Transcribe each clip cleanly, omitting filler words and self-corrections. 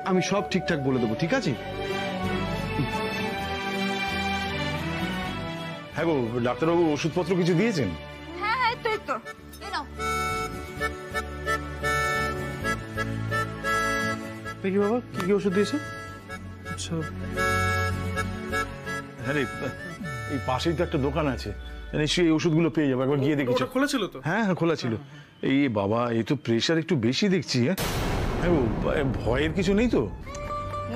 আমি সব ঠিকঠাক বলে দেবো, ঠিক আছে? হ্যাঁ গো, ডাক্তারবাবু ওষুধপত্র কিছু দিয়েছেন? হ্যাঁ হ্যাঁ, তো দেখি বাবা, কি কি ওষুধ দিয়েছে? আচ্ছা, হ্যাঁ রে, এই পাশেই তো একটা দোকান আছে, নিশ্চয়ই এই ওষুধগুলো পেয়ে যাবো। একবার গিয়ে দেখেছি। খোলা ছিল তো? হ্যাঁ হ্যাঁ, খোলা ছিল। এই বাবা, এই তো প্রেশার একটু বেশি দেখছি। হ্যাঁ গো, ভয়ের কিছু নেই তো?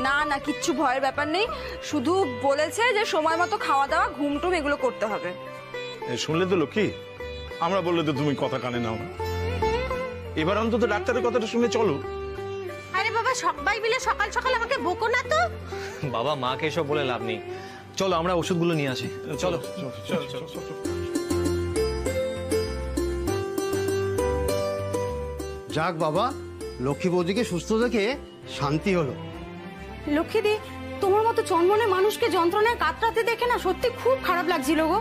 না না, কিচ্ছু ভয়ের ব্যাপার নেই, শুধু বলেছে যে সময় মতো খাওয়া দাওয়া, ঘুম টুম এগুলো করতে হবে। শুনলে তো লক্ষ্মী, আমরা বললে তো তুমি কথা কানে নাও না। এবার অন্তত ডাক্তারের কথাটা শুনে চলো। আরে বাবা, সবাই মিলে সকাল সকাল আমাকে বকো না তো। বাবা, মাকে এসব বলে লাভ নেই, চলো আমরা ওষুধগুলো নিয়ে আসি। চলো চলো চলো। যাক বাবা, লক্ষ্মী বৌদিকে সুস্থ দেখে শান্তি হলো। লক্ষ্মীদি, তোমার মতো চন্মনে মানুষকে যন্ত্রণায় কাতরাতে দেখে না সত্যি খুব খারাপ লাগছিল গো।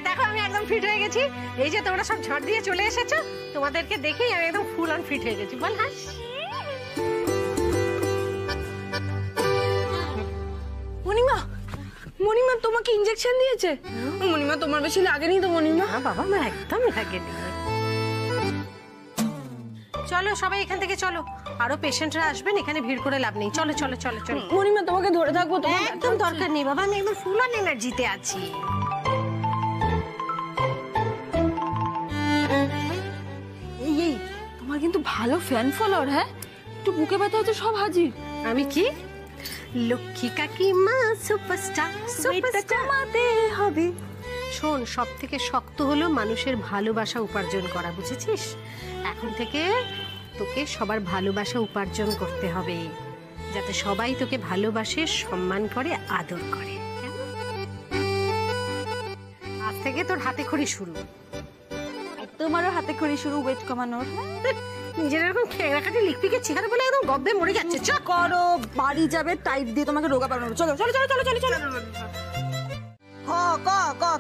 দেখো, আমি একদম ফিট হয়ে গেছি। এই যে তোমরা সব ঝড় দিয়ে চলে এসেছো, তোমাদেরকে দেখেই আমি একদম ফুল অন ফিট হয়ে গেছি। বল হাস। মণিমা, মণিমা তোমাকে ইনজেকশন দিয়েছে? মণিমা, তোমার বেশি লাগেনি তো মণিমা? বাবা, আমার একদম লাগেনি। চলো সবাই এখান থেকে চলো, আরো পেশেন্টরা আসবেন, এখানে ভিড় করে লাভ নেই। চলো চলো চলো চলো। মণিমা, তোমাকে ধরে থাকবো? তোমার একদম দরকার নেই বাবা, আমি একদম ফুল অন এনার্জিতে আছি। এই তোমার কিন্তু ভালো ফ্যান ফলোয়ার। হ্যাঁ, একটু বুকে ব্যথা হচ্ছে সব হাজির। আমি কি লক্ষ্মী কাকিমা সুপারস্টার, সুপারস্টার হবে। শোন, সব থেকে শক্ত হলো মানুষের ভালোবাসা উপার্জন করা, বুঝেছিস? এখন থেকে তোকে সবার ভালোবাসা উপার্জন করতে হবে, যাতে সবাই তোকে ভালোবাসে, সম্মান করে, আদর করে। আজ থেকে তোর হাতে খড়ি শুরু। তোমারও হাতে খড়ি শুরু ওয়েট কমানোর। নিজের এরকম খেয়াঘাটি লিখপিকে চেহারা বলে একদম গব্বে মরে যাচ্ছে। চ করো, বাড়ি যাবে টাইট দিয়ে তোমাকে রোগা বানানো। চলো চলো চলো চলো চলো চলো।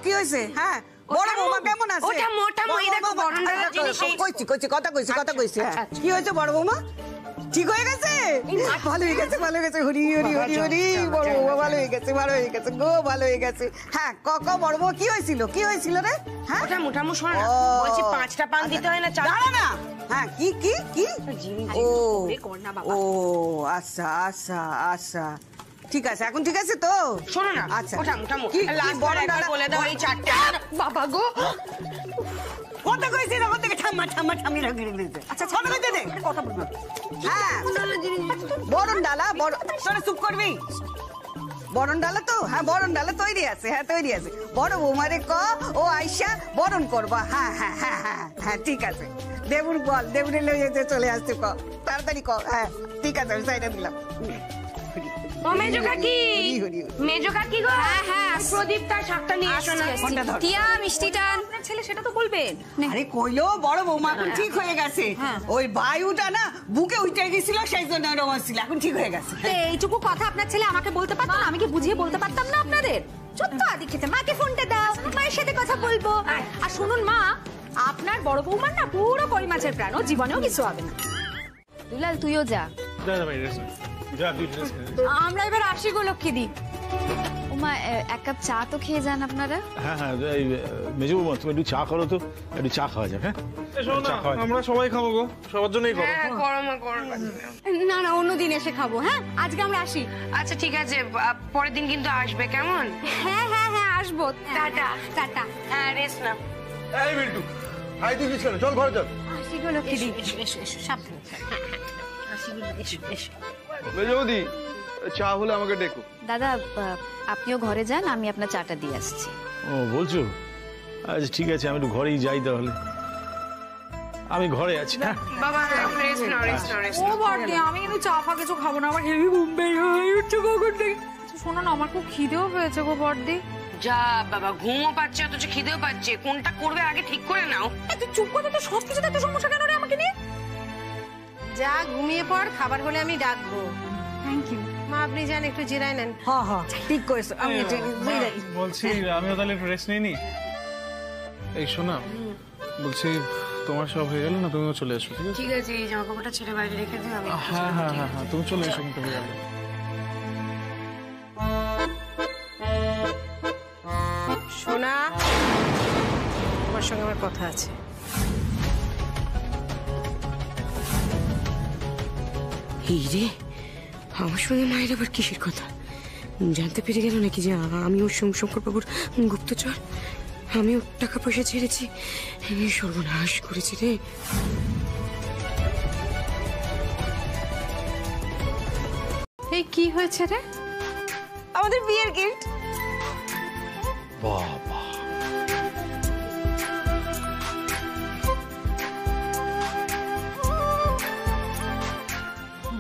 কি হয়েছে? হ্যাঁ, বড় বৌমা কেমন আছে? ওটা মোটা মই, দেখো বরণডালা জিনিস। কথা কইছি। হ্যাঁ, কি হয়েছে বড় বৌমা? ঠিক হয়ে গেছে? ভালো হয়ে গেছে, ভালো হয়ে গেছে। হরি হরি হরি হরি, বড় বৌমা ভালো হয়ে গেছে, ভালো হয়ে গেছে গো, ভালো হয়ে গেছে। হ্যাঁ, বড় বৌমা, কি হয়েছিল? কি হয়েছিল রে? হ্যাঁ, ওটা মোটা মো, শোনো না, বলছি 5টা পান দিতে হয় না? দাঁড়া না। হ্যাঁ, কি কি কি? ও আচ্ছা আচ্ছা আচ্ছা, ঠিক আছে, এখন ঠিক আছে তো? শোনো না, আচ্ছা, ওটা মোটা মো, কি বড় ডালা বলে দাও এই 4টা। বাবা গো, কথা কইছি না, কথা ঠাম্মা ঠাম্মা ঠাম্মি রাখি দিতে। আচ্ছা, কথা কইতে দে, কথা বলবো। হ্যাঁ, বরণ ডালা, তোরা চুপ করবি। বরণ ডালা তো? হ্যাঁ, বরণ ডালা তৈরি আছে। হ্যাঁ, তৈরি আছে। বড় বৌমারে ক ও আইসা বরণ করবা। হ্যাঁ হ্যাঁ হ্যাঁ হ্যাঁ হ্যাঁ, ঠিক আছে। দেবুর বল, দেবুরে লইয়ে চলে আসতে ক, তাড়াতাড়ি ক। হ্যাঁ, ঠিক আছে, আমি সাইডে দিলাম। ও মেজো কাকি, মেজো কাকি গো। হ্যাঁ হ্যাঁ, প্রদীপ তার শাকটা নিয়ে এসো না। টিয়া, মিষ্টিটা আপনার ছেলে, সেটা তো বলবেন। আরে কইলো বড় বৌমা এখন ঠিক হয়ে গেছে। ওই বায়ুটা না বুকে উঠে গেছিল, সেই জন্য এরকম ছিল। এখন ঠিক হয়ে গেছে। এইটুকু কথা আপনার ছেলে আমাকে বলতে পারতো না? আমি কি বুঝিয়ে বলতে পারতাম না আপনাদের? চুপ তো আদি খেতে, মাকে ফোনটা দাও, মায়ের সাথে কথা বলবো। আর শুনুন মা, আপনার বড় বৌমার না পুরো কই মাছের প্রাণ, ও জীবনেও কিছু হবে না। দুলাল, তুইও যা। আমরা এবার আসি গো লক্ষ্মীদি। ওমা, এক কাপ চা তো খেয়ে যান আপনারা। হ্যাঁ হ্যাঁ, মেজো বৌমা, তুমি একটু চা করো তো, একটু চা খাওয়া যাক। হ্যাঁ, আমরা সবাই খাবো গো, সবার জন্যই করো। না না, অন্যদিন এসে খাবো। হ্যাঁ, আজকে আমরা আসি। আচ্ছা ঠিক আছে, পরের দিন কিন্তু আসবে, কেমন? হ্যাঁ হ্যাঁ হ্যাঁ, আসবো। Tata tata. হ্যাঁ, রেস্ট নাও। এই বিল্টু, আই তুই কিছু চল ঘরে চল। আসি গো লক্ষ্মীদি। এসো এসো, সাবধানে। আসি গো, এসো এসো। মেজবৌদি, চা হলে আমাকে ডেকো। দাদা, আপনিও ঘরে যান, আমি আপনার চাটা দিয়ে আসছি। ও বলছো? আচ্ছা ঠিক আছে, আমি একটু ঘরেই যাই তাহলে। আমি ঘরে আছি। হ্যাঁ বাবা, রেস্ট নাও, রেস্ট নাও, রেস্ট ও নাও। বড়দি, আমি কিন্তু চা ফা কিছু খাবো না, আমার হেভি ঘুম পেয়ে উঠছে কখন থেকে। শোনো না, আমার খুব খিদেও পেয়েছে গো বড়দি। যা বাবা, ঘুমও পাচ্ছে, অথচ খিদেও পাচ্ছে। কোনটা করবে আগে ঠিক করে নাও। তুই চুপ করে তো, সব কিছুতে এত সমস্যা কেন রে আমাকে নিয়ে? যা, ঘুমিয়ে পড়, খাবার হলে আমি ডাকবো। থ্যাংক ইউ মা, আপনি যান, একটু জিরাই নেন। হ্যাঁ হ্যাঁ, ঠিক করেছো। আমি বলছি আমিও তাহলে একটু রেস্ট নিয়ে নি। এই শোনা, বলছি তোমার সব হয়ে গেল না, তুমিও চলে এসো, ঠিক আছে? ঠিক আছে, এই জামা কাপড়টা ছেড়ে বাইরে রেখে দিও, আমি হ্যাঁ হ্যাঁ হ্যাঁ হ্যাঁ, তুমি চলে এসো, কিন্তু হয়ে গেল। সোনা, তোমার সঙ্গে আমার কথা আছে। এই রে, আমার সঙ্গে মায়ের আবার কিসের কথা? জানতে পেরে গেল নাকি যে আমিও সোমশঙ্কর বাবুর গুপ্তচর? আমিও টাকা পয়সা ছেড়েছি, সর্বনাশ করেছি রে। এই কি হয়েছে রে? আমাদের বিয়ের গিফট। বাবা,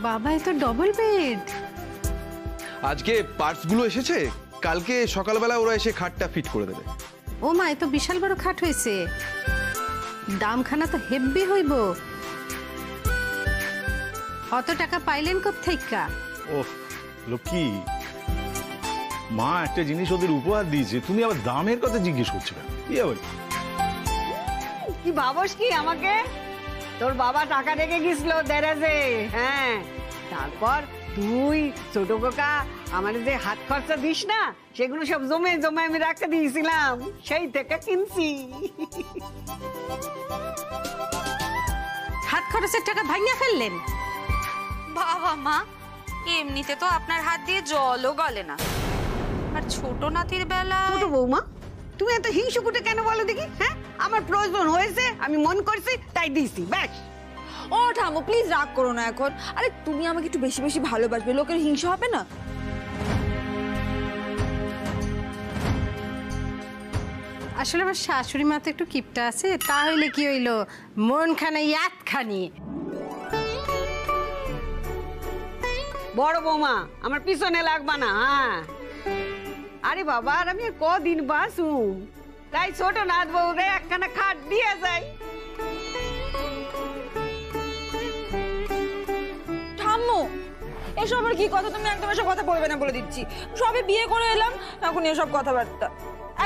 বাবা, এ তো ডবল বেড। আজকে পার্টসগুলো এসেছে, কালকে সকালবেলা ওরা এসে খাটটা ফিট করে দেবে। ও মা, এ তো বিশাল বড় খাট হয়েছে, দামখানা তো হেব্বি হইব। অত টাকা পাইলেন কোত্থেকা? ও লক্ষ্মী, মা একটা জিনিস ওদের উপহার দিয়েছে, তুমি আবার দামের কথা জিজ্ঞেস করছো কেন? কি আবার কি ভাবস কি আমাকে? তোর বাবা টাকা রেখে গেছিল দেরাজে, হ্যাঁ, তারপর তুই ছোট কাকা আমার যে হাত খরচা দিস না, সেগুলো সব জমে জমে আমি রাখতে দিয়েছিলাম, সেই থেকে কিনছি। হাত খরচের টাকা ভাঙিয়া ফেললেন? বাবা মা, এমনিতে তো আপনার হাত দিয়ে জলও গলে না, আর ছোট নাতির বেলা। ছোট বৌমা, তুমি এত হিংসুকুটে কেন বলো দেখি? হ্যাঁ, আমার প্রয়োজন হয়েছে, আমি মন করছি তাই দিয়েছি, ব্যাস। ও ঠাম্মু, প্লিজ রাগ করো না এখন। আরে তুমি আমাকে একটু বেশি বেশি ভালোবাসবে, লোকের হিংসা হবে না। আসলে আমার শাশুড়ি মা তো একটু কিপটা আছে, তাহলে কি হইলো, মন খানা ইয়াদ খানি। বড় বৌমা, আমার পিছনে লাগবা না, হ্যাঁ। আরে বাবা, আর আমি আর কদিন বাসুম, তাই ছোট নাথ বউরে একখানা খাট দিয়ে যাই। ঠাম্মু, এসব আর কি কথা? তুমি একদম এসব কথা বলবে না, বলে দিচ্ছি। সবে বিয়ে করে এলাম, এখন এসব কথাবার্তা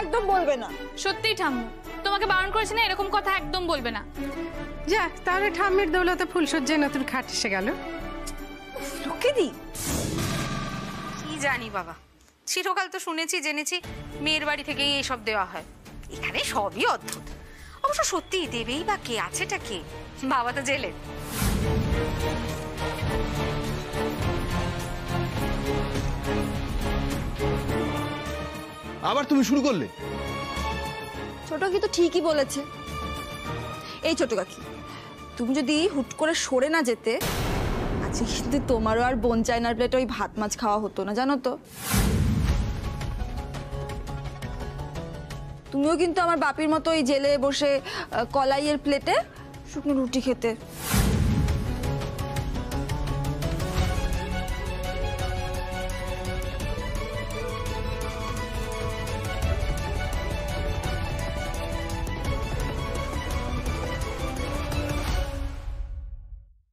একদম বলবে না। সত্যি ঠাম্মু, তোমাকে বারণ করেছি না, এরকম কথা একদম বলবে না। যাক, তাহলে ঠাম্মির দৌলতে ফুলসজ্জায় নতুন খাট এসে গেল। লক্ষ্মীদি, কি জানি বাবা, চিরকাল তো শুনেছি জেনেছি মেয়ের বাড়ি থেকেই এইসব দেওয়া হয়, এখানে সবই অদ্ভুত। অবশ্য সত্যি দেবেই বা কে, আছেটা কে? বাবা তো জেলে। আবার তুমি শুরু করলে? ছোট কাকি তো ঠিকই বলেছে। এই ছোট কাকি, তুমি যদি হুট করে সরে না যেতে, আজকে কিন্তু তোমারও আর বোন চাইনার প্লেটে ওই ভাত মাছ খাওয়া হতো না, জানো তো। তুমিও কিন্তু আমার বাপির মতো ওই জেলে বসে কলাইয়ের প্লেটে শুকনো রুটি খেতে।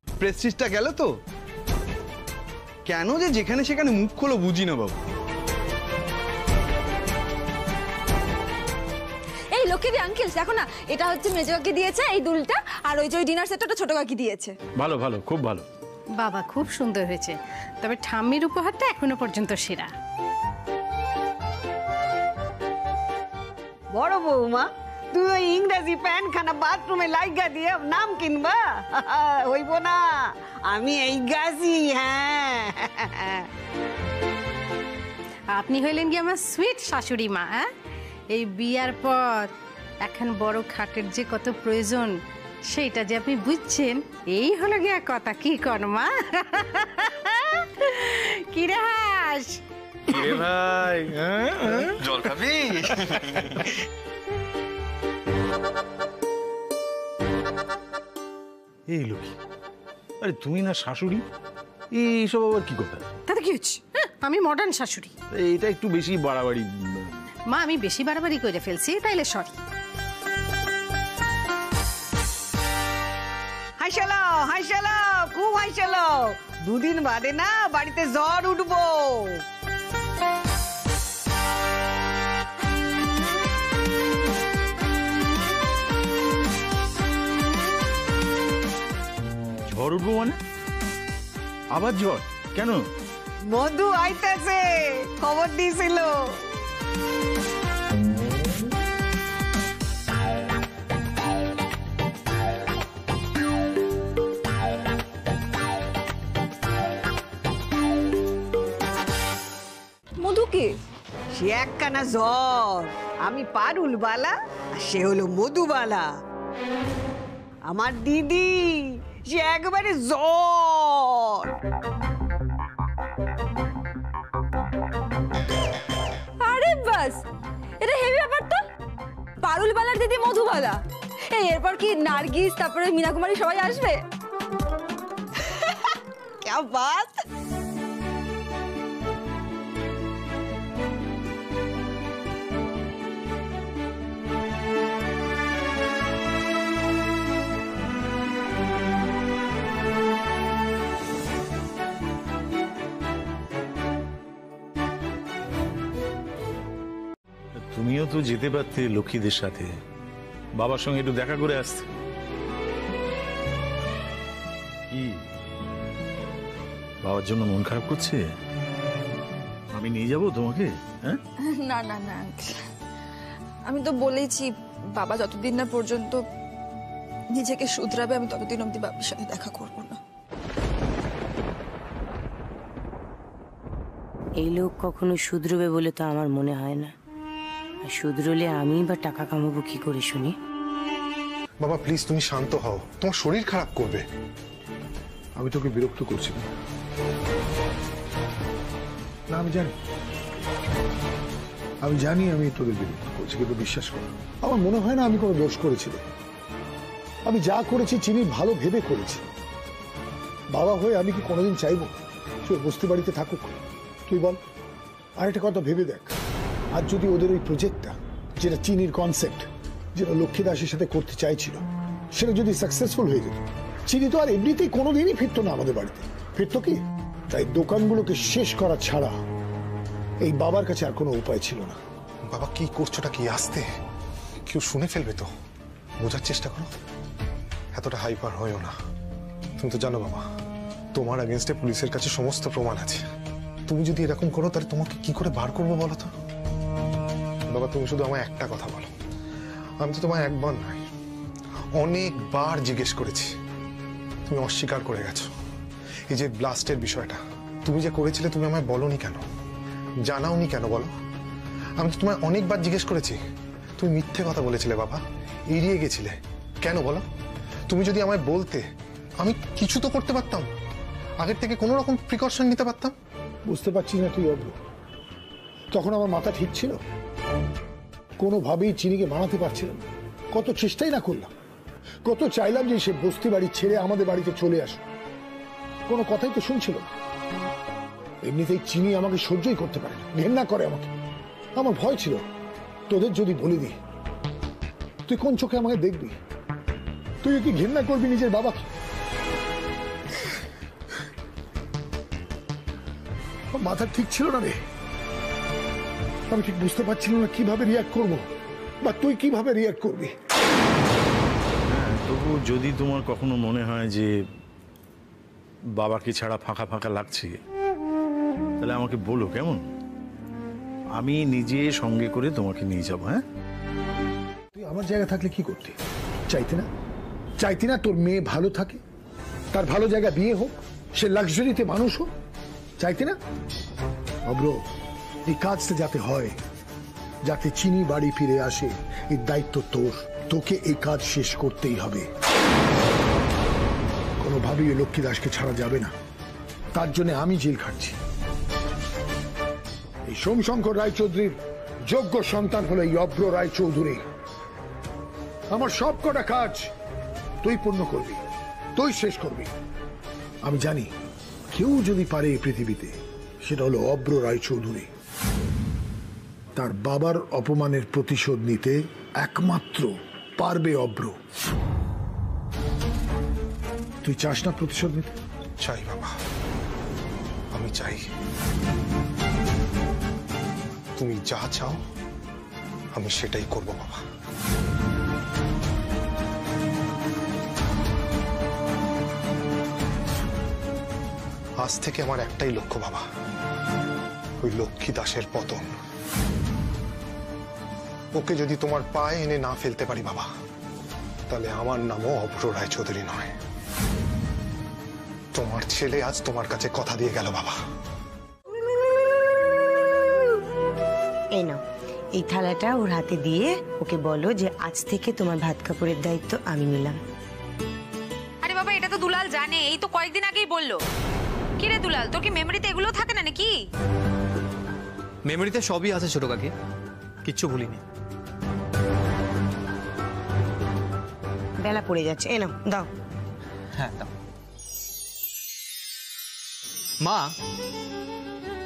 প্রেস্টিজটা গেল তো? কেন যে যেখানে সেখানে মুখ খোলো বুঝি না বাবু। এই লক্ষ্মীদি আঙ্কেল, দেখো না, এটা হচ্ছে মেজো কাকি দিয়েছে এই দুলটা, আর ওই যে ওই ডিনার সেটটা ছোট কাকি দিয়েছে। ভালো ভালো, খুব ভালো। বাবা, খুব সুন্দর হয়েছে, তবে ঠাম্মির উপহারটা এখনো পর্যন্ত সেরা। বড় বৌমা, তুই ওই ইংরেজি প্যান্ট খানা বাথরুমে লাইগা দিয়ে নাম কিনবা? হইব না, আমি এই গাছি। হ্যাঁ, আপনি হইলেন কি আমার সুইট শাশুড়ি মা। এই বিয়ার পর এখন বড় খাটের যে কত প্রয়োজন সেইটা যে আপনি বুঝছেন, এই হলো গিয়া কথা। কি কর মা? কি রে হাস? ভাই, জল খাবি? এই লক্ষ্মী, আরে তুমি না শাশুড়ি, এইসব আবার কি কথা? তাতে কি হচ্ছে? আমি মডার্ন শাশুড়ি। এইটা একটু বেশি বাড়াবাড়ি। মা, আমি বেশি বাড়াবাড়ি করে ফেলছি, তাইলে সরি। হাসিলো হাসিলো, খুব হাসিলো। দুদিন বাদে না বাড়িতে জ্বর উঠবো। ঝড় উঠবো মানে? আবার ঝড় কেন? মধু আইতেছে, খবর দিয়েছিল। মধু কি? সে একখানা জ্বর। আমি পারুল বালা আর সে হলো মধুবালা। আমার দিদি সে একবারে জ্বর। আরে বাস, এটা হেভি ব্যাপার তো। পারুল বালার দিদি মধুবালা। এই এরপর কি নার্গিস তারপরে মীনা কুমারী সবাই আসবে? क्या बात। তুমিও তো যেতে পারতে লক্ষ্মীদের সাথে, বাবার সঙ্গে একটু দেখা করে আসতে। কি বাবার জন্য মন খারাপ করছে? আমি নিয়ে যাব তোমাকে? হ্যাঁ, না না না আঙ্কেল, আমি তো বলেছি বাবা যতদিন না পর্যন্ত নিজেকে শুধরাবে আমি ততদিন অব্দি বাবার সাথে দেখা করব না। এই লোক কখনো শুধরবে বলে তো আমার মনে হয় না। শুধরলে আমি বা টাকা কামাবো কি করে শুনি? বাবা প্লিজ তুমি শান্ত হও, তোমার শরীর খারাপ করবে। আমি তোকে বিরক্ত করছি না, আমি জানি, আমি তোদের বিরক্ত করছি, কিন্তু বিশ্বাস কর আমার মনে হয় না আমি কোনো দোষ করেছি। আমি যা করেছি চিনি ভালো ভেবে করেছি। বাবা হয়ে আমি কি কোনোদিন চাইবো তুই বস্তি বাড়িতে থাকুক? তুই বল। আর একটা কথা ভেবে দেখ, আর যদি ওদের ওই প্রজেক্টটা, যেটা চিনির কনসেপ্ট, যেটা লক্ষ্মী দাসের সাথে করতে চাইছিল, সেটা যদি সাকসেসফুল হয়ে যেত, চিনি তো আর এমনিতেই কোনোদিনই ফিরতো না আমাদের বাড়িতে। ফিরতো কি? তাই দোকানগুলোকে শেষ করা ছাড়া এই বাবার কাছে আর কোনো উপায় ছিল না। বাবা কি করছোটা কি? আসতে, কেউ শুনে ফেলবে তো। বোঝার চেষ্টা করো, এতটা হাইপার হয়েও না। তুমি তো জানো বাবা, তোমার এগেনস্টে পুলিশের কাছে সমস্ত প্রমাণ আছে। তুমি যদি এরকম করো তাহলে তোমাকে কি করে বার করবো বলো তো? বাবা তুমি শুধু আমায় একটা কথা বলো। আমি তো তোমায় একবার নয় অনেকবার জিজ্ঞেস করেছি, তুমি অস্বীকার করে গেছো। এই যে ব্লাস্টের বিষয়টা তুমি যে করেছিলে, তুমি আমায় বলোনি কেন, জানাওনি কেন বলো? আমি তো তোমায় অনেকবার জিজ্ঞেস করেছি, তুমি মিথ্যে কথা বলেছিলে বাবা, এড়িয়ে গেছিলে কেন বলো? তুমি যদি আমায় বলতে আমি কিছু তো করতে পারতাম, আগের থেকে কোনো রকম প্রিকশন নিতে পারতাম। বুঝতে পারছিস না তুই অব্র? তখন আমার মাথা ঠিক ছিল, কোনোভাবেই চিনিকে মানাতে পারছিলাম। কত চেষ্টাই না করলাম, কত চাইলাম যে সে বস্তি বাড়ি ছেড়ে আমাদের বাড়িতে চলে আসে, কোনো কথাই তো শুনছিল না। এমনিতেই চিনি আমাকে সহ্যই করতে পারে না, ঘেন্না করে আমাকে। আমার ভয় ছিল তোদের যদি বলে দিই, তুই কোন চোখে আমাকে দেখবি? তুই কি ঘেন্না করবি নিজের বাবাকে? মাথা ঠিক ছিল না রে, আমি ঠিক বুঝতে পারছিলাম না কিভাবে রিয়াক্ট করবো, বা তুই কিভাবে রিয়াক্ট করবি। হ্যাঁ, তবু যদি তোমার কখনো মনে হয় যে বাবাকে ছাড়া ফাঁকা ফাঁকা লাগছে, তাহলে আমাকে বলো কেমন? আমি নিজে সঙ্গে করে তোমাকে নিয়ে যাবো। হ্যাঁ, তুই আমার জায়গা থাকলে কি করতি? চাইতি না তোর মেয়ে ভালো থাকে, তার ভালো জায়গা বিয়ে হোক, সে লাক্সারিতে মানুষ হোক? চাইতি না? অব্র, এই কাজটা যাতে হয়, যাতে চিনি বাড়ি ফিরে আসে, এই দায়িত্ব তোর। তোকে এই কাজ শেষ করতেই হবে। কোনোভাবেই লক্ষ্মী দাসকে ছাড়া যাবে না, তার জন্য আমি জেল খাটছি। এই সোমশঙ্কর রায়চৌধুরীর যোগ্য সন্তান হলো এই অভ্র রায়চৌধুরী। আমার সব কটা কাজ তুই পূর্ণ করবি, তুই শেষ করবি। আমি জানি কেউ যদি পারে এই পৃথিবীতে, সেটা হলো অভ্র রায়চৌধুরী। তার বাবার অপমানের প্রতিশোধ নিতে একমাত্র পারবে অভ্র। তুই চাস না প্রতিশোধ নিতে? চাই বাবা, আমি চাই। তুমি যা চাও আমি সেটাই করব বাবা। আজ থেকে আমার একটাই লক্ষ্য বাবা, ওই লক্ষ্মী দাসের পতন। ওকে যদি তোমার পায়ে এনে না ফেলতে পারি বাবা, তাহলে আমার নামও অভ্র রায়চৌধুরী নয়। তোমার ছেলে আজ তোমার কাছে কথা দিয়ে গেল বাবা। এই নাও, এই থালাটা ওর হাতে দিয়ে ওকে বলো যে আজ থেকে তোমার ভাত কাপড়ের দায়িত্ব আমি নিলাম। আরে বাবা, এটা তো দুলাল জানে, এই তো কয়েকদিন আগেই বললো। কি রে দুলাল, তোর কি মেমোরিতে এগুলো থাকে না নাকি? মেমোরিতে সবই আছে ছোট কাকি, কিচ্ছু ভুলিনি। বেলা পড়ে যাচ্ছে, এ নাও দাও। হ্যাঁ দাও। মা,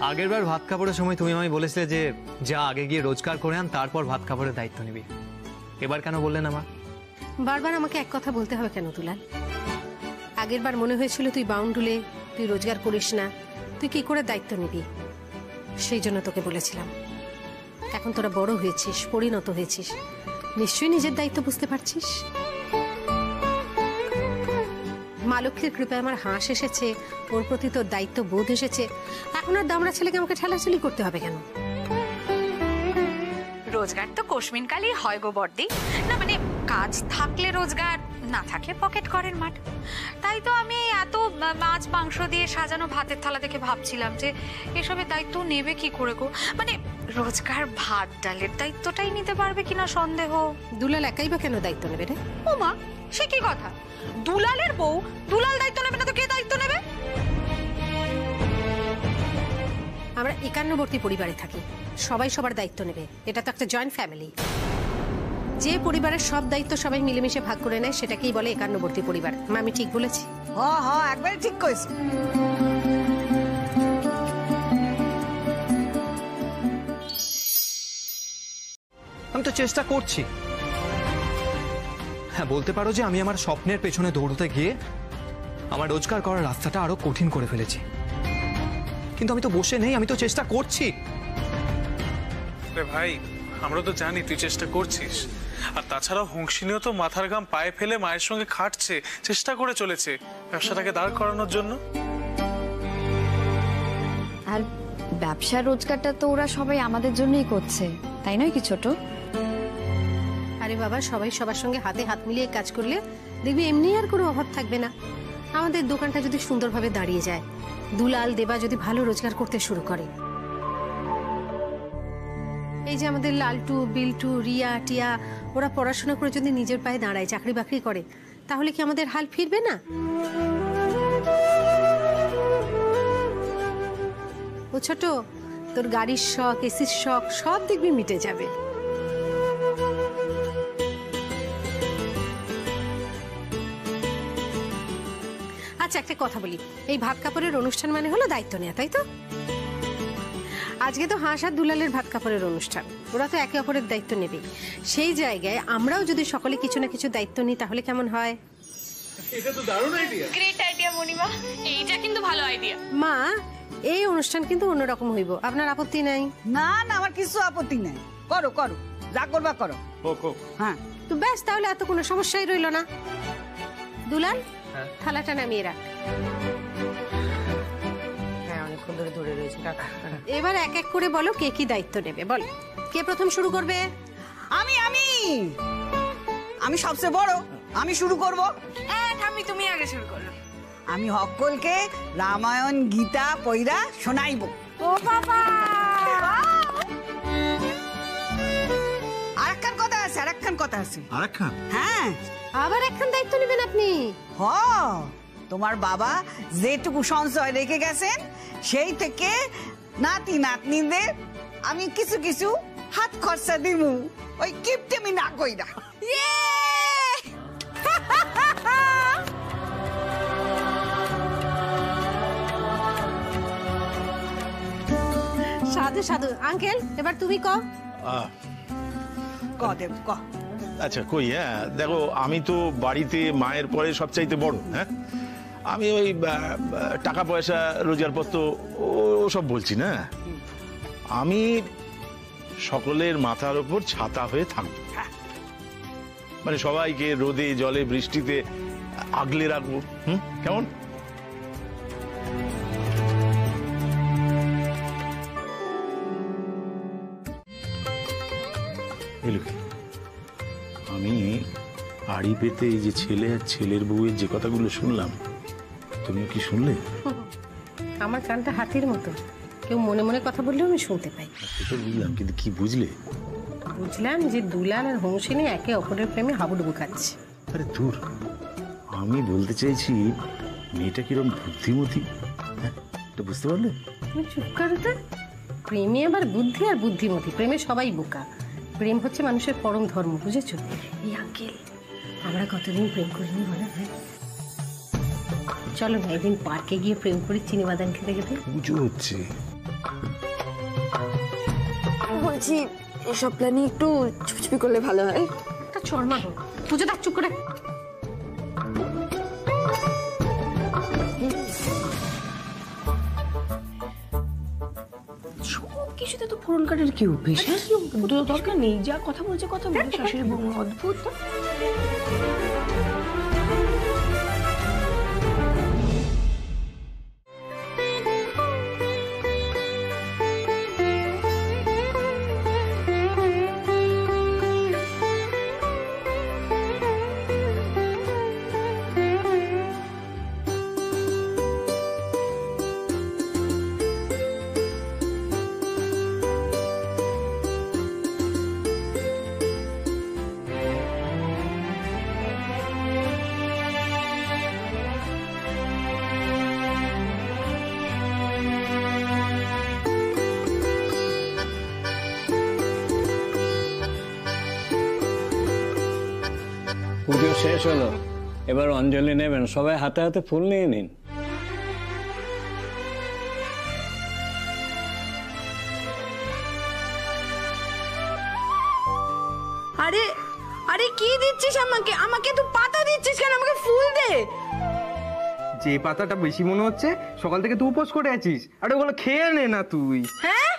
আগের বার ভাত কাপড়ের সময় তুমি আমায় বলেছিলে যে যা আগে গিয়ে রোজগার করে আন, তারপর ভাত কাপড়ের দায়িত্ব নিবি। এবার কেন বললে না মা? বারবার আমাকে এক কথা বলতে হবে কেন দুলাল? আগের বার মনে হয়েছিল তুই বাউন্ডুলে, তুই রোজগার করিস না, তুই কি করে দায়িত্ব নিবি, সেই জন্য তোকে বলেছিলাম। এখন তোরা বড় হয়েছিস, পরিণত হয়েছিস, নিশ্চয়ই নিজের দায়িত্ব বুঝতে পারছিস। মা লক্ষ্মীর কৃপায় আমার হাঁস এসেছে, ওর প্রতি তোর দায়িত্ব বোধ এসেছে, এখন আর দামড়া ছেলেকে আমাকে ঠেলাঠেলি করতে হবে কেন? রোজগার তো কোশমিনকালেই হয় গো বর্দি। না মানে কাজ থাকলে রোজগার, না থাকলে পকেট করেন মাঠ। তাই তো আমি এত মাছ মাংস দিয়ে সাজানো ভাতের থালা দেখে ভাবছিলাম যে এসবের দায়িত্ব নেবে কি করে গো। মানে রোজগার ভাত ডালের দায়িত্বটাই নিতে পারবে কিনা সন্দেহ। দুলাল একাই বা কেন দায়িত্ব নেবে রে? ও মা, সে কি কথা? দুলালের বউ, দুলাল দায়িত্ব নেবে না তো কে দায়িত্ব নেবে? আমরা একান্নবর্তী পরিবারে থাকি, সবাই সবার দায়িত্ব নেবে। এটা তো একটা জয়েন্ট ফ্যামিলি। যে পরিবারের সব দায়িত্ব সবাই মিলেমিশে ভাগ করে নেয় সেটাকেই বলে একান্নবর্তী পরিবার। মা, আমি ঠিক বলেছি? হ্যাঁ হ্যাঁ, একবারে ঠিক কইছি। আমি তো চেষ্টা করছি। হ্যাঁ, বলতে পারো যে আমি আমার স্বপ্নের পেছনে দৌড়তে গিয়ে আমার রোজগার করার রাস্তাটা আরো কঠিন করে ফেলেছি। কিন্তু আমি তো বসে নেই, আমি তো চেষ্টা করছি। ভাই, আমরা তো জানি তুই চেষ্টা করছিস, আর তাছাড়া হুঁশিনিও তো মাথার ঘাম পায়ে ফেলে মায়ের সঙ্গে খাটছে, চেষ্টা করে চলেছে ব্যবসাটাকে দাঁড় করানোর জন্য। আর ব্যবসা রোজগারটা তো ওরা সবাই আমাদের জন্যই করছে, তাই নয় কি ছোট? আরে বাবা, সবাই সবার সঙ্গে হাতে হাত মিলিয়ে কাজ করলে দেখবি এমনি আর কোনো অভাব থাকবে না। আমাদের দোকানটা যদি সুন্দরভাবে দাঁড়িয়ে যায়, দুলাল দেবা যদি ভালো রোজগার করতে শুরু করে, এই যে আমাদের লালটু, বিল্টু, রিয়া, টিয়া, ওরা পড়াশোনা করে যদি নিজের পায়ে দাঁড়ায়, চাকরি বাকরি করে, তাহলে কি আমাদের হাল ফিরবে না? ও ছোট, তোর গাড়ির শখ, এসির শখ সব দেখবি মিটে যাবে। আচ্ছা, একটা কথা বলি, এই ভাত কাপড়ের অনুষ্ঠান মানে হলো দায়িত্ব নেওয়া, তাই তো? আজকে তো হাঁস আর দুলালের ভাত কাপড়ের অনুষ্ঠান, ওরা তো একে অপরের দায়িত্ব নেবে। সেই জায়গায় আমরাও যদি সকলে কিছু না কিছু দায়িত্ব নিই, তাহলে কেমন হয়? এটা তো দারুণ আইডিয়া। গ্রেট আইডিয়া মনিমা, এইটা কিন্তু ভালো আইডিয়া। মা, এই অনুষ্ঠান কিন্তু অন্যরকম হইব, আপনার আপত্তি নাই? না না, আমার কিছু আপত্তি নাই। করো করো, যা করবা করো। হ্যাঁ তো ব্যাস, তাহলে এত কোনো সমস্যাই রইল না। দুলাল, থালাটা নামিয়ে রাখ। হ্যাঁ, অনেকক্ষণ ধরে ধরে রয়েছে। এবার এক এক করে বলো কে কি দায়িত্ব নেবে। বল, কে প্রথম শুরু করবে? আমি আমি আমি সবচেয়ে বড়, আমি শুরু করব। ঠাম্মি, তুমি আগে শুরু করো। আমি সকলকে রামায়ণ গীতা পইরা শোনাইব। ও বাবা, আরেকখান কথা আছে, আরেকখান কথা আছে। আরেকখান? হ্যাঁ, আবার একখান দায়িত্ব নেবেন আপনি? হ, তোমার বাবা যেটুকু সঞ্চয় রেখে গেছেন সেই থেকে নাতি নাতনিদের আমি কিছু কিছু হাত খরচা দিব, ওই কিপটেমি না কইরা। সাধু সাধু। আঙ্কেল, এবার তুমি ক। দেব ক। আচ্ছা, কই, হ্যাঁ দেখো, আমি তো বাড়িতে মায়ের পরে সবচাইতে বড়। হ্যাঁ, আমি ওই টাকা পয়সা রোজগারপত্র সব বলছি না, আমি সকলের মাথার ওপর ছাতা হয়ে থাকবো। মানে সবাইকে রোদে জলে বৃষ্টিতে আগলে রাখবো। কেমন? এলো কি, আমি আড়ি পেতে এই যে ছেলে আর ছেলের বউয়ের যে কথাগুলো শুনলাম, তুমিও কি শুনলে? আমার কানটা হাতির মতো, কেউ মনে মনে কথা বললেও আমি শুনতে পাই। তো বুঝলাম, কিন্তু কি বুঝলে? বুঝলাম যে দুলাল আর হংসিনী একে অপরের প্রেমে হাবুডুবু খাচ্ছে। আরে দূর, আমি বলতে চাইছি মেয়েটা কিরম বুদ্ধিমতী, হ্যাঁ এটা বুঝতে পারলে? তুমি চুপ করো তো। প্রেমে আবার বুদ্ধি আর বুদ্ধিমতী, প্রেমে সবাই বোকা। প্রেম হচ্ছে মানুষের পরম ধর্ম, বুঝেছো? এই আঙ্কেল, আমরা কতদিন প্রেম করিনি বলে? হ্যাঁ চলো না একদিন পার্কে গিয়ে প্রেম করি, চিনি বাদাম খেতে খেতে। পুজো হচ্ছে, বলছি এসব প্ল্যানিং একটু চুপচুপি করলে ভালো হয়। একটা চড়মা হোক, পুজো দেখ, চুপ করে। সব কিছুতে তো ফোন কাটার কি অভ্যেস? দরকার নেই, যা কথা বলছে কথা বলে। শাশুড়ি বউ অদ্ভুত। পুজো শেষ হলো, এবার অঞ্জলি নেবেন, সবাই হাতে হাতে ফুল নিয়ে নিন। আরে আরে কি দিচ্ছিস আমাকে? আমাকে তুই পাতা দিচ্ছিস কেন? আমাকে ফুল দে। যে পাতাটা বেশি মনে হচ্ছে, সকাল থেকে তুই উপোস করে আছিস, আর ওগুলো খেয়ে নে না তুই। হ্যাঁ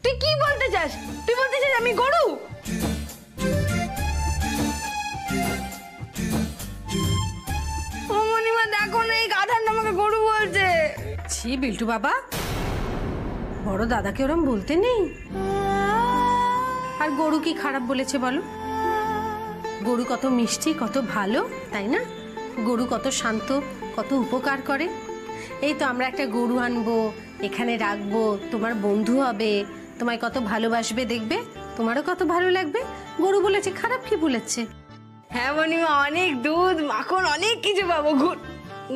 তুই কি বলতে চাস? তুই বলতে চাস আমি গরু? ও মনিমা দেখো না, এই গাধাটা আমাকে গরু বলছে। ছি বিল্টু বাবা, বড় দাদাকে ওরম বলতে নেই। আর গরু কি খারাপ বলেছে বলো? গরু কত মিষ্টি, কত ভালো, তাই না? গরু কত শান্ত, কত উপকার করে। এই তো আমরা একটা গরু আনবো, এখানে রাখবো, তোমার বন্ধু হবে, তোমায় কত ভালোবাসবে, দেখবে তোমারও কত ভালো লাগবে। গরু বলেছে, খারাপ কি বলেছে? হ্যাঁ মনিমা, অনেক দুধ মাখন অনেক কিছু পাবো।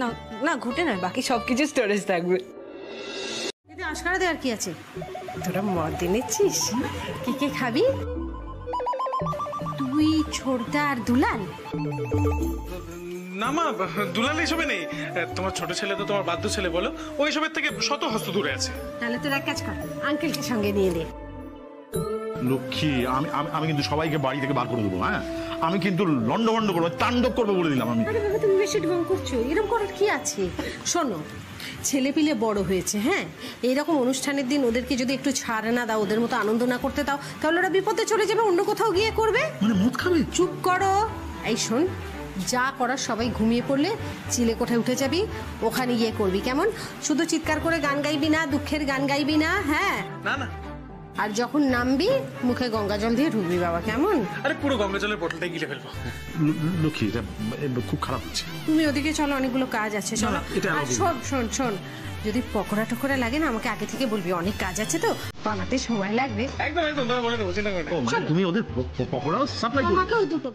না না, ঘুটে নয়, বাকি সবকিছু স্টোরেজ থাকবে। আশকারা দেওয়ার কি আছে? তোরা মদ এনেছিস, কি কে খাবি? তুই, ছোটদা আর দুলাল? না মা, দুলাল এসবে নেই। তোমার ছোট ছেলে তো তোমার বাধ্য ছেলে, বলো, ওই সবের থেকে শত হস্ত দূরে আছে। তাহলে তোর এক কাজ কর, আঙ্কেলকে সঙ্গে নিয়ে নে। লক্ষ্মী, আমি আমি কিন্তু সবাইকে বাড়ি থেকে বার করে দেবো। হ্যাঁ, আমি কিন্তু লন্ডভন্ড করবো, তাণ্ডব করবো বলে দিলাম আমি। আরে বাবা, তুমি বেশি ঢং করছো, এরকম করার কি আছে? শোনো, ছেলে পিলে বড় হয়েছে, হ্যাঁ, এইরকম অনুষ্ঠানের দিন ওদেরকে যদি একটু ছাড় না দাও, ওদের মতো আনন্দ না করতে দাও, তাহলে ওরা বিপদে চলে যাবে, অন্য কোথাও গিয়ে করবে। মানে মদ খাবে? চুপ করো। এই শোন, যা করার সবাই ঘুমিয়ে পড়লে চিলে কোঠায় উঠে যাবি, ওখানে গিয়ে করবি, কেমন? শুধু চিৎকার করে গান গাইবি না, দুঃখের গান গাইবি না। হ্যাঁ না না, আর যখন নামবি মুখে গঙ্গা জল দিয়ে ঢুকবি বাবা, কেমন? আরে পুরো গঙ্গা জলের বোতলটাই গিলে ফেলবো। লক্ষ্মী, এটা খুব খারাপ হচ্ছে। তুমি ওদিকে চলো, অনেকগুলো কাজ আছে, চলো। আর শোন শোন শোন, যদি পকোড়া টকোড়া লাগে না, আমাকে আগে থেকে বলবি, অনেক কাজ আছে তো, বানাতে সময় লাগবে। একদম একদম, বলে দেবো, চিন্তা করো না। তুমি ওদের পকোড়াও সাপ্লাই করো? আমাকেও দুটো।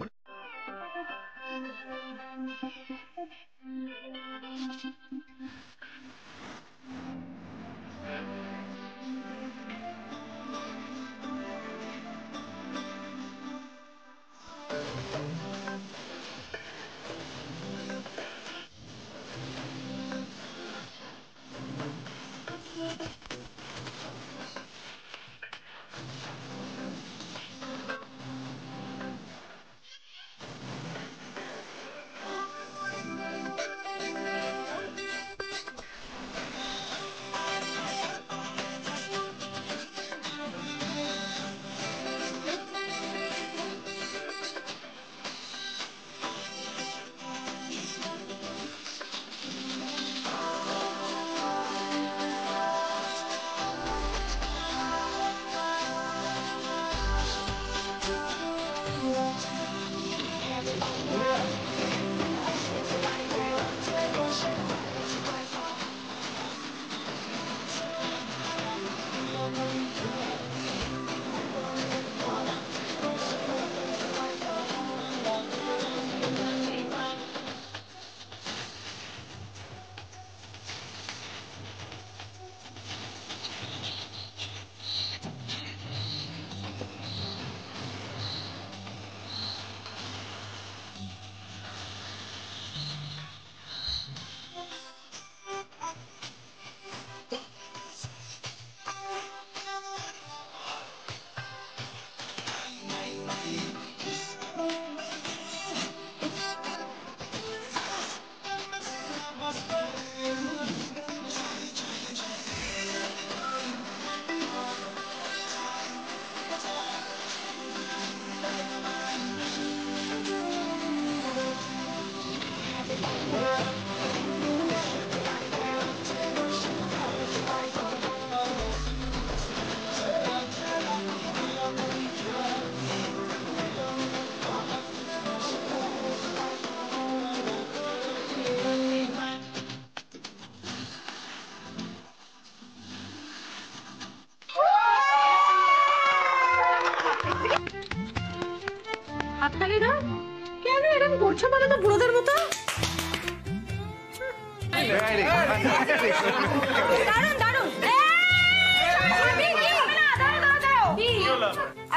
দারুণ দারুণ।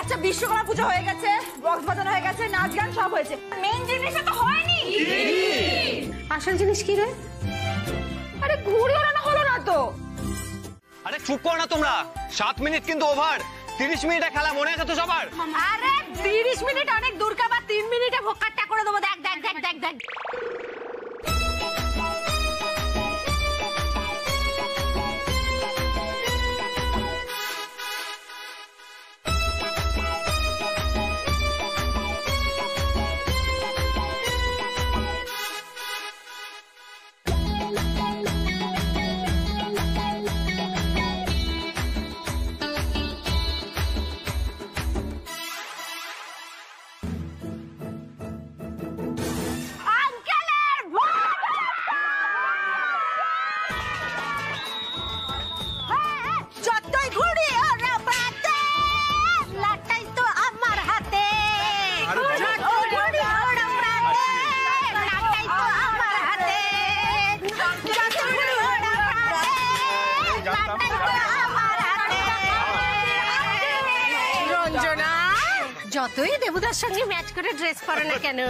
আচ্ছা, বিশ্বকর্মা পুজো হয়ে গেছে, বক্স বাজানো হয়ে গেছে, নাচ গান সব হয়েছে, মেইন জিনিসটা তো হয়নি। আসল জিনিস কি রে? আরে ঘুড়ি ওড়ানো হলো না তো। আরে চুপ করো না তোমরা, 7 মিনিট কিন্তু ওভার। 30 মিনিটে খেলা, মনে আছে তো সবার? আরে 30 মিনিট অনেক দূর কা, বা 3 মিনিটে ভোকাটটা করে দেবো। দেখ দেখ দেখ দেখ দেখ। যতই দেবুদার সঙ্গে ম্যাচ করে ড্রেস পরে না কেন,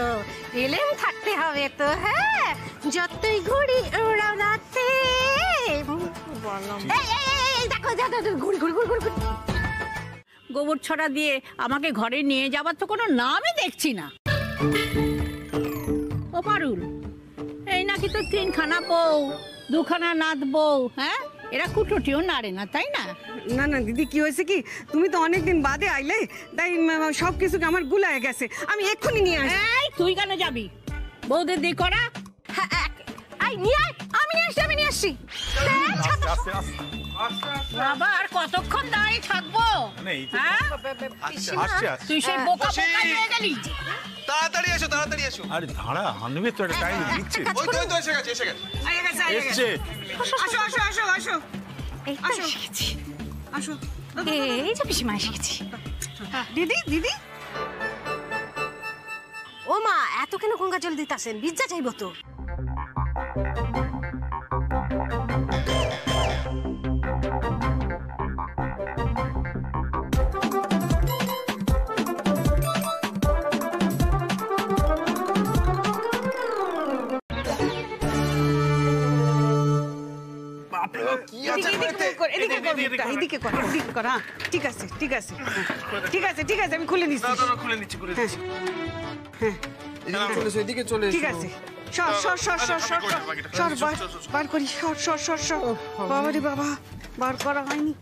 এলেম থাকতে হবে তো। হ্যাঁ, যতই ঘুড়ি ওড়াও রাতে। দেখো ঘুড়ি ঘুড়ি ঘুড়ি ঘুড়ি। গোবর ছড়া দিয়ে আমাকে ঘরে নিয়ে যাবার তো কোনো নামই দেখছি না। ও পারুল, এই নাকি তো 3খানা বউ, 2খানা নাত বউ। হ্যাঁ, এরা কুটোটিও নাড়ে না, তাই না? না না দিদি, কি হয়েছে কি, তুমি তো অনেকদিন বাদে আইলে, তাই সবকিছু আমার গুলায় গেছে। আমি এক্ষুনি নিয়ে আসি। এই তুই কেন যাবি? বউদের দিয়ে করা। এই নিয়ে আয়, আমি নিয়ে আসছি, আমি নিয়ে আসছি। বাবা, আর কতক্ষণ দাঁড়িয়ে থাকবো? তুই সেই বোকা বোকা হয়ে গেলি। তাড়াতাড়ি এসো, তাড়াতাড়ি এসো। আরে দাঁড়া, আনবে তো একটা টাইম দিচ্ছে। ওই তো এসে গেছে, এসে গেছে। এসছে। আসো আসো আসো আসো আসো আসো। এই যে পিসিমা এসে গেছি। দিদি দিদি। ও মা, এত কেন গঙ্গা জল দিতাছেন? বিজ্জা চাইবো তো। এদিকে কর, ঠিক আছে ঠিক আছে ঠিক আছে ঠিক আছে, আমি খুলে নিচ্ছি। খুলে নিচ্ছি, খুলে নিচ্ছি। ঠিক আছে, সর সর সর সর সর সর, বার করি, সর সর সর সর। বাবা রে বাবা, বার করা হয়নি।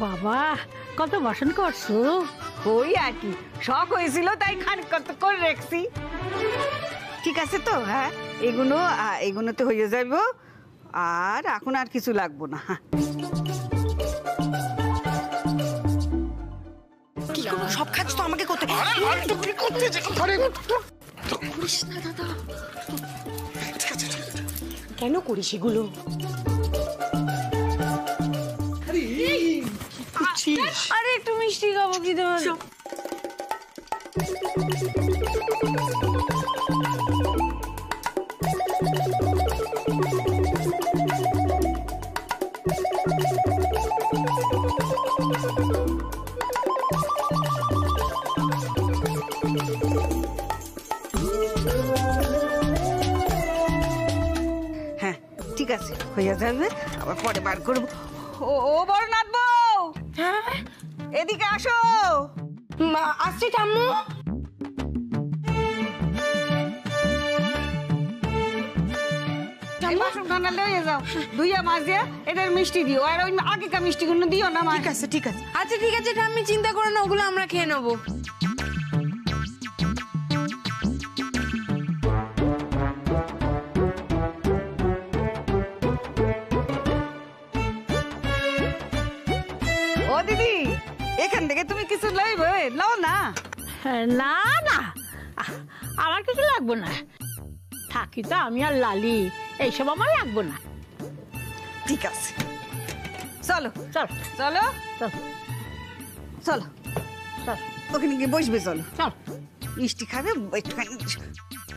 বাবা, কত বাসন করছো? ওই আর কি, শখ হয়েছিল তাই খান কত করে রাখছি। ঠিক আছে তো? হ্যাঁ, এগুলোতে হয়ে যাইব, আর এখন আর কিছু লাগবো না। কি করবো, সব কাজ তো আমাকে করতে। কেন করিস এগুলো? আরে একটু মিষ্টি খাবো কি তোমার? হ্যাঁ ঠিক আছে, হয়ে যাবে, আবার পরে বার করবো। ও বড় নাথ বউ, এদিকে আসো। আসছি ঠাম্মু। বাসনখানা লয়ে যাও, ধুইয়া মাজিয়া এটার মিষ্টি দিও, আর ওই আগেকার মিষ্টিগুলো দিও না। ঠিক আছে ঠিক আছে। আচ্ছা ঠিক আছে ঠাম্মি, চিন্তা করো না, ওগুলো আমরা খেয়ে নেবো। ও দিদি, এখান থেকে থেকে তুমি কিছু লইবে লও না। না না, আমার কিছু লাগবে না, থাকি তো আমি আর লালি, এইসব আমার লাগবে না। ঠিক আছে, চলো চল চলো চলো ওখানে গিয়ে বসবে। চলো চল, মিষ্টি খাবে একটুখানি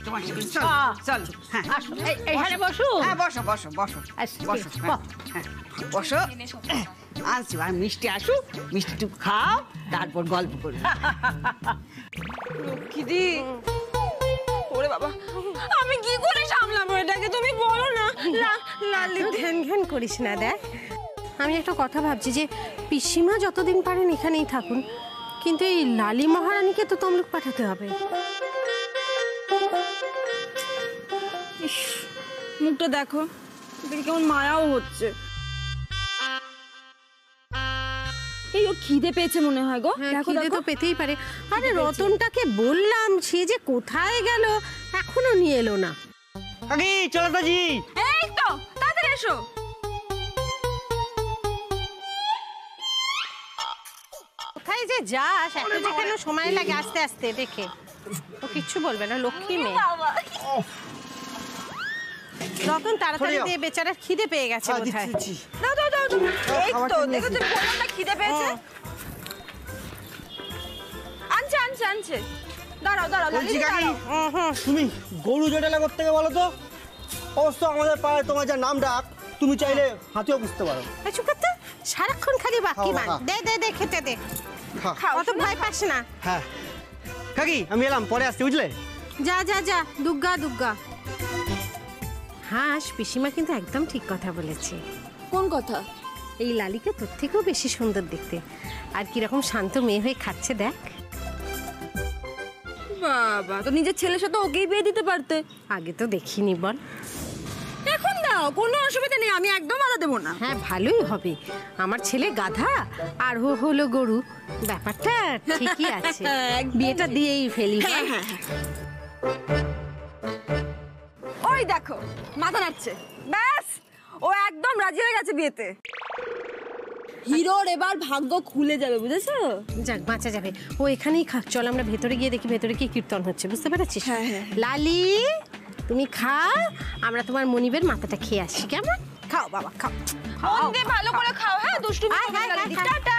তোমার সাথে। চলো চলো, হ্যাঁ এইখানে বসো। হ্যাঁ বসো বসো বসো বসো, হ্যাঁ বসো। আসো, আর মিষ্টি আসুক, মিষ্টি খাও, তারপর গল্প করবো। লক্ষ্মীদি, ওরে বাবা, আমি কি করে সামলাবো এটাকে, তুমি বলো না। লালি ঘ্যান ঘ্যান করিস না। দেখ, আমি একটা কথা ভাবছি যে পিসিমা যতদিন পারেন এখানেই থাকুন, কিন্তু এই লালি মহারানীকে তো তমলুক পাঠাতে হবে। মুখটা দেখো, কেমন মায়াও হচ্ছে। এই ওর খিদে পেয়েছে মনে হয় গো। খিদে তো পেতেই পারে। আরে রতনটাকে বললাম, সে যে কোথায় গেল, এখনো নিয়ে এলো না। কাকি চলো তো জি। এই তো, তাড়াতাড়ি এসো। কোথায় যে যাস, এত যে কেন সময় লাগে আস্তে আস্তে দেখে। ও কিচ্ছু বলবে না, লক্ষ্মী মেয়ে। রতন তাড়াতাড়ি দিয়ে, বেচারার খিদে পেয়ে গেছে বোধহয়। দাও দাও দাও, এই তো দেখো, তুমি বললাম না খিদে পেয়েছে। আনছে আনছে আনছে, দাঁড়াও দাঁড়াও লালি, দাঁড়াও। তুমি গরু জেটালা করতে থেকে বলো তো, অবশ্য আমাদের পাড়ায় তোমার যা নাম ডাক, তুমি চাইলে হাতেও বুঝতে পারো। চুপ করতে, সারাক্ষণ খালি বাকি মান। দে দে দে, খেতে দে, অত ভয় পাস না। হ্যাঁ কাকি, আমি এলাম, পরে আসছি, বুঝলে? যা যা যা, দুগ্গা দুগ্গা। হাস, পিসিমা কিন্তু একদম ঠিক কথা বলেছে। কোন কথা? এই লালিকে তোর থেকেও বেশি সুন্দর দেখতে, আর কিরকম শান্ত মেয়ে হয়ে খাচ্ছে দেখ। বাবা, তো নিজের ছেলের সাথে ওকেই বিয়ে দিতে পারতে। আগে তো দেখিনি বল। এখন দাও, কোনো অসুবিধা নেই, আমি একদম বাধা দেবো না। হ্যাঁ ভালোই হবে, আমার ছেলে গাধা আর ও হলো গরু, ব্যাপারটা ঠিকই আছে। বিয়েটা দিয়েই ফেলি। ওই দেখো, মাথা নাড়ছে, ব্যাস ও একদম রাজি হয়ে গেছে বিয়েতে। হিরোর এবার ভাগ্য খুলে যাবে, বুঝেছো? যাক, বাঁচা যাবে। ও এখানেই খাক, চল আমরা ভেতরে গিয়ে দেখি ভেতরে কি কীর্তন হচ্ছে, বুঝতে পেরেছিস? লালি, তুমি খাও, আমরা তোমার মনিবের মাথাটা খেয়ে আসি, কেমন? খাও বাবা খাও, মন দিয়ে ভালো করে খাও। হ্যাঁ, দুষ্টুমি করবে না। টাটা।